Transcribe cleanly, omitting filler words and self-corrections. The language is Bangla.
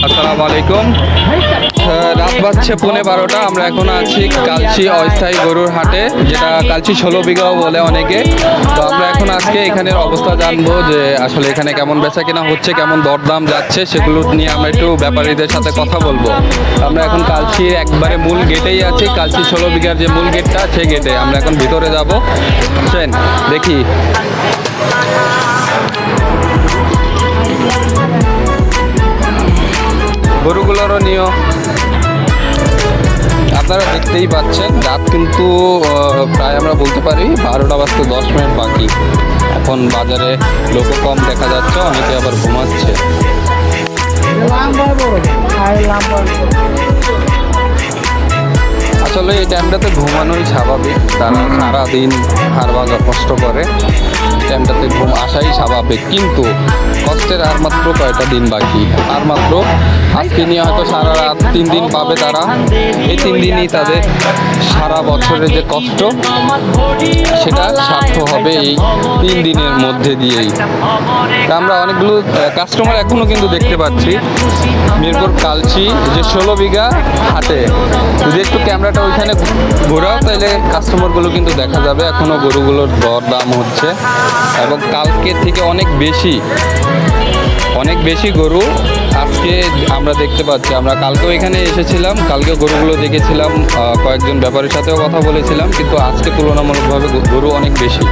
আসসালামু আলাইকুম। রাত বাজছে 11:30। আমরা এখন আছি কালচি অস্থায়ী গরুর হাটে, যেটা কালচি 16 বিঘাও বলে অনেকে। তো আমরা এখন আজকে এখানের অবস্থা জানবো যে আসলে এখানে কেমন বেচা কেনা হচ্ছে, কেমন দরদাম যাচ্ছে, সেগুলো নিয়ে আমরা একটু ব্যাপারীদের সাথে কথা বলবো। আমরা এখন কালচির একবারে মূল গেটেই আছি, কালচি 16 বিঘার যে মূল গেটটা সেই গেটে আমরা এখন ভিতরে যাব। আসেন দেখি। গরুগুলোরও নিও। আপনারা দেখতেই পাচ্ছেন রাত কিন্তু প্রায় আমরা বলতে পারি 12টা বাজতে 10 মিনিট বাকি। এখন বাজারে লোকও কম দেখা যাচ্ছে, অনেকে আবার ঘুমাচ্ছে। আসলে এই টাইমটাতে ঘুমানোই স্বাভাবিক, তারা সারাদিন হাড় ভাঙা কষ্ট করে, টাইমটাতে ঘুম আসাই স্বাভাবিক। কিন্তু কষ্টের আর মাত্র কয়টা দিন বাকি, আর মাত্র আজকে নিয়ে হয়তো সারা রাত 3 দিন পাবে তারা। এই 3 দিনই তাদের সারা বছরের যে কষ্ট সেটা সার্থক হবে এই 3 দিনের মধ্যে দিয়েই। তা আমরা অনেকগুলো কাস্টমার এখনও কিন্তু দেখতে পাচ্ছি মিরপুর কালচি যে 16 বিঘা হাটে। যদি একটু ক্যামেরাটা ওইখানে ঘোরাও তাহলে কাস্টমারগুলো কিন্তু দেখা যাবে। এখনও গরুগুলোর দর দাম হচ্ছে এবং কালকে থেকে অনেক বেশি গরু আজকে আমরা দেখতে পাচ্ছি। আমরা কালকেও এখানে এসেছিলাম, কালকে গরুগুলো দেখেছিলাম, কয়েকজন ব্যাপারীর সাথেও কথা বলেছিলাম, কিন্তু আজকে তুলনামূলকভাবে গরু অনেক বেশি।